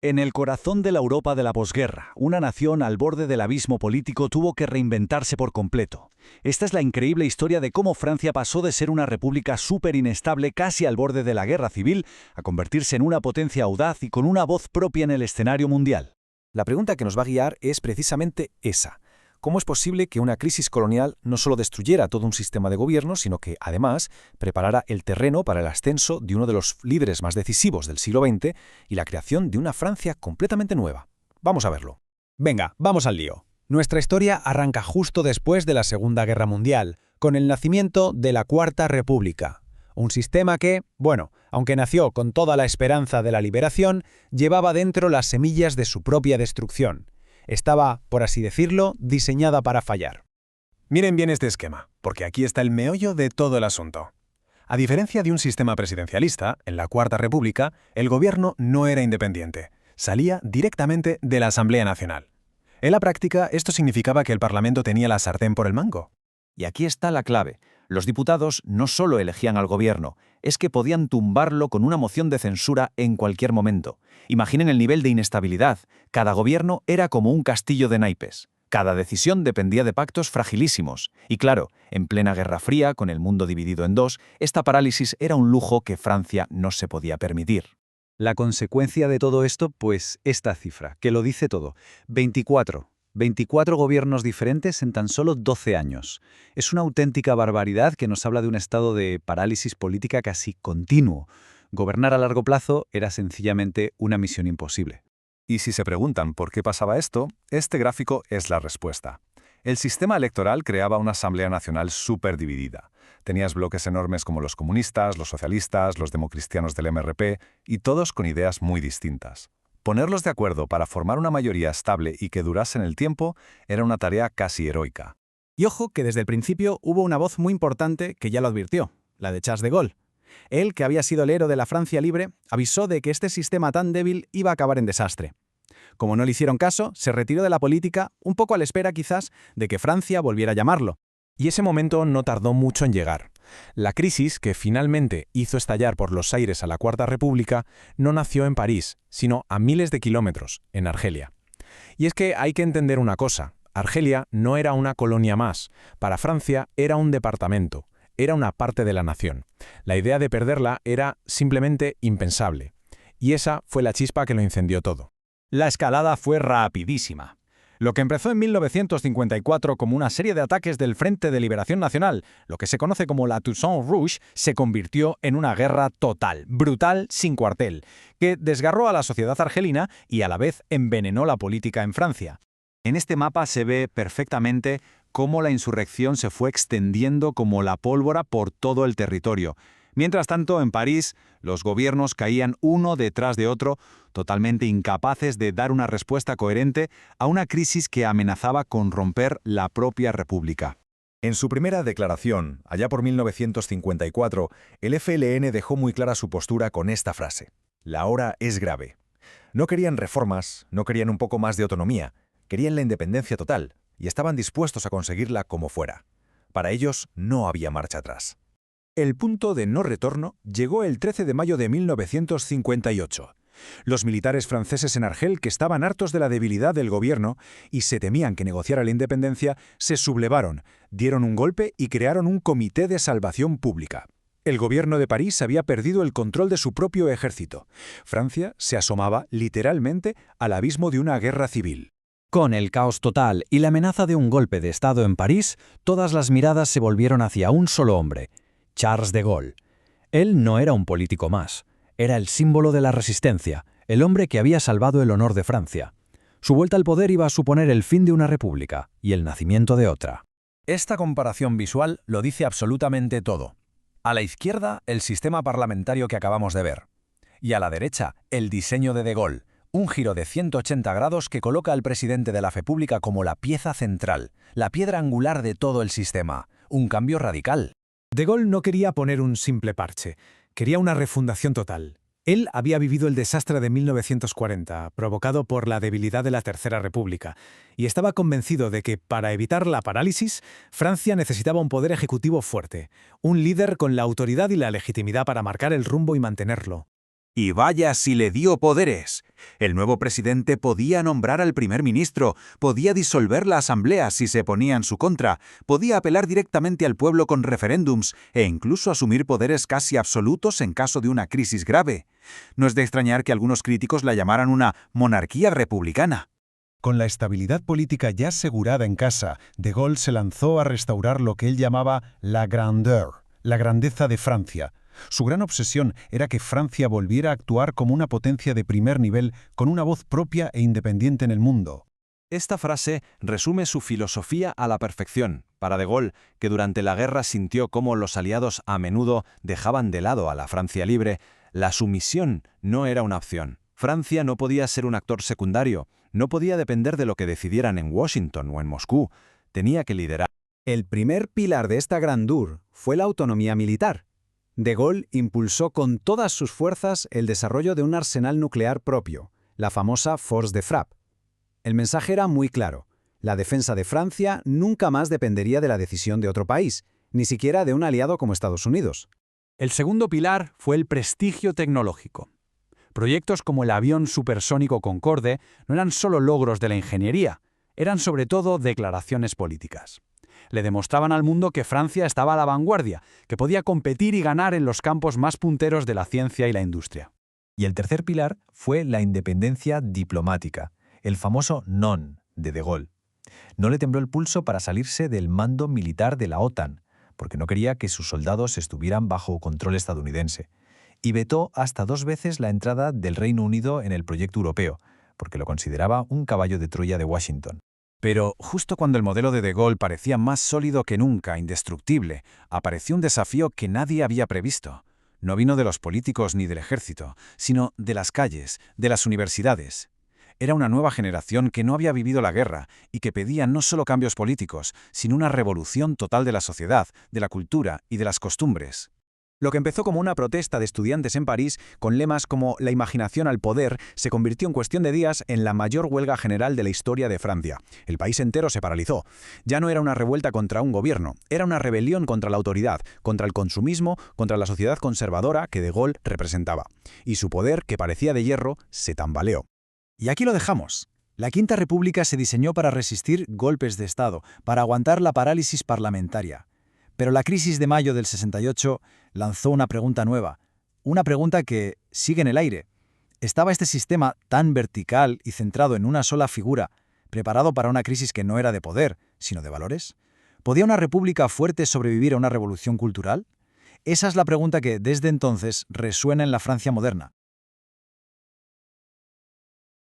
En el corazón de la Europa de la posguerra, una nación al borde del abismo político tuvo que reinventarse por completo. Esta es la increíble historia de cómo Francia pasó de ser una república súper inestable casi al borde de la guerra civil a convertirse en una potencia audaz y con una voz propia en el escenario mundial. La pregunta que nos va a guiar es precisamente esa. ¿Cómo es posible que una crisis colonial no solo destruyera todo un sistema de gobierno, sino que, además, preparara el terreno para el ascenso de uno de los líderes más decisivos del siglo XX y la creación de una Francia completamente nueva? Vamos a verlo. Venga, vamos al lío. Nuestra historia arranca justo después de la Segunda Guerra Mundial, con el nacimiento de la Cuarta República. Un sistema que, bueno, aunque nació con toda la esperanza de la liberación, llevaba dentro las semillas de su propia destrucción. Estaba, por así decirlo, diseñada para fallar. Miren bien este esquema, porque aquí está el meollo de todo el asunto. A diferencia de un sistema presidencialista, en la Cuarta República, el gobierno no era independiente, salía directamente de la Asamblea Nacional. En la práctica, esto significaba que el Parlamento tenía la sartén por el mango. Y aquí está la clave. Los diputados no solo elegían al gobierno, es que podían tumbarlo con una moción de censura en cualquier momento. Imaginen el nivel de inestabilidad. Cada gobierno era como un castillo de naipes. Cada decisión dependía de pactos fragilísimos. Y claro, en plena Guerra Fría, con el mundo dividido en dos, esta parálisis era un lujo que Francia no se podía permitir. La consecuencia de todo esto, pues esta cifra, que lo dice todo: 24 gobiernos diferentes en tan solo 12 años. Es una auténtica barbaridad que nos habla de un estado de parálisis política casi continuo. Gobernar a largo plazo era sencillamente una misión imposible. Y si se preguntan por qué pasaba esto, este gráfico es la respuesta. El sistema electoral creaba una Asamblea Nacional súper dividida. Tenías bloques enormes como los comunistas, los socialistas, los democristianos del MRP, y todos con ideas muy distintas. Ponerlos de acuerdo para formar una mayoría estable y que durase en el tiempo era una tarea casi heroica. Y ojo que desde el principio hubo una voz muy importante que ya lo advirtió, la de Charles de Gaulle. Él, que había sido el héroe de la Francia libre, avisó de que este sistema tan débil iba a acabar en desastre. Como no le hicieron caso, se retiró de la política, un poco a la espera quizás de que Francia volviera a llamarlo. Y ese momento no tardó mucho en llegar. La crisis que finalmente hizo estallar por los aires a la Cuarta República no nació en París, sino a miles de kilómetros, en Argelia. Y es que hay que entender una cosa: Argelia no era una colonia más. Para Francia era un departamento, era una parte de la nación. La idea de perderla era simplemente impensable. Y esa fue la chispa que lo incendió todo. La escalada fue rapidísima. Lo que empezó en 1954 como una serie de ataques del Frente de Liberación Nacional, lo que se conoce como la Toussaint Rouge, se convirtió en una guerra total, brutal, sin cuartel, que desgarró a la sociedad argelina y a la vez envenenó la política en Francia. En este mapa se ve perfectamente cómo la insurrección se fue extendiendo como la pólvora por todo el territorio. Mientras tanto, en París, los gobiernos caían uno detrás de otro, totalmente incapaces de dar una respuesta coherente a una crisis que amenazaba con romper la propia república. En su primera declaración, allá por 1954, el FLN dejó muy clara su postura con esta frase: «La hora es grave». No querían reformas, no querían un poco más de autonomía, querían la independencia total, y estaban dispuestos a conseguirla como fuera. Para ellos no había marcha atrás. El punto de no retorno llegó el 13 de mayo de 1958. Los militares franceses en Argel, que estaban hartos de la debilidad del gobierno y se temían que negociara la independencia, se sublevaron, dieron un golpe y crearon un comité de salvación pública. El gobierno de París había perdido el control de su propio ejército. Francia se asomaba literalmente al abismo de una guerra civil. Con el caos total y la amenaza de un golpe de Estado en París, todas las miradas se volvieron hacia un solo hombre: Charles de Gaulle. Él no era un político más, era el símbolo de la resistencia, el hombre que había salvado el honor de Francia. Su vuelta al poder iba a suponer el fin de una república y el nacimiento de otra. Esta comparación visual lo dice absolutamente todo. A la izquierda, el sistema parlamentario que acabamos de ver. Y a la derecha, el diseño de Gaulle, un giro de 180 grados que coloca al presidente de la República como la pieza central, la piedra angular de todo el sistema. Un cambio radical. De Gaulle no quería poner un simple parche, quería una refundación total. Él había vivido el desastre de 1940, provocado por la debilidad de la Tercera República, y estaba convencido de que, para evitar la parálisis, Francia necesitaba un poder ejecutivo fuerte, un líder con la autoridad y la legitimidad para marcar el rumbo y mantenerlo. Y vaya si le dio poderes. El nuevo presidente podía nombrar al primer ministro, podía disolver la asamblea si se ponía en su contra, podía apelar directamente al pueblo con referéndums e incluso asumir poderes casi absolutos en caso de una crisis grave. No es de extrañar que algunos críticos la llamaran una monarquía republicana. Con la estabilidad política ya asegurada en casa, de Gaulle se lanzó a restaurar lo que él llamaba la grandeur, la grandeza de Francia. Su gran obsesión era que Francia volviera a actuar como una potencia de primer nivel con una voz propia e independiente en el mundo. Esta frase resume su filosofía a la perfección. Para de Gaulle, que durante la guerra sintió cómo los aliados a menudo dejaban de lado a la Francia libre, la sumisión no era una opción. Francia no podía ser un actor secundario, no podía depender de lo que decidieran en Washington o en Moscú, tenía que liderar. El primer pilar de esta grandeur fue la autonomía militar. De Gaulle impulsó con todas sus fuerzas el desarrollo de un arsenal nuclear propio, la famosa Force de Frappe. El mensaje era muy claro: la defensa de Francia nunca más dependería de la decisión de otro país, ni siquiera de un aliado como Estados Unidos. El segundo pilar fue el prestigio tecnológico. Proyectos como el avión supersónico Concorde no eran solo logros de la ingeniería, eran sobre todo declaraciones políticas. Le demostraban al mundo que Francia estaba a la vanguardia, que podía competir y ganar en los campos más punteros de la ciencia y la industria. Y el tercer pilar fue la independencia diplomática, el famoso non de Gaulle. No le tembló el pulso para salirse del mando militar de la OTAN, porque no quería que sus soldados estuvieran bajo control estadounidense, y vetó hasta 2 veces la entrada del Reino Unido en el proyecto europeo, porque lo consideraba un caballo de Troya de Washington. Pero justo cuando el modelo de Gaulle parecía más sólido que nunca, indestructible, apareció un desafío que nadie había previsto. No vino de los políticos ni del ejército, sino de las calles, de las universidades. Era una nueva generación que no había vivido la guerra y que pedía no solo cambios políticos, sino una revolución total de la sociedad, de la cultura y de las costumbres. Lo que empezó como una protesta de estudiantes en París, con lemas como «La imaginación al poder», se convirtió en cuestión de días en la mayor huelga general de la historia de Francia. El país entero se paralizó. Ya no era una revuelta contra un gobierno, era una rebelión contra la autoridad, contra el consumismo, contra la sociedad conservadora que de Gaulle representaba. Y su poder, que parecía de hierro, se tambaleó. Y aquí lo dejamos. La Quinta República se diseñó para resistir golpes de Estado, para aguantar la parálisis parlamentaria. Pero la crisis de mayo del 68 lanzó una pregunta nueva, una pregunta que sigue en el aire. ¿Estaba este sistema tan vertical y centrado en una sola figura, preparado para una crisis que no era de poder, sino de valores? ¿Podía una república fuerte sobrevivir a una revolución cultural? Esa es la pregunta que, desde entonces, resuena en la Francia moderna.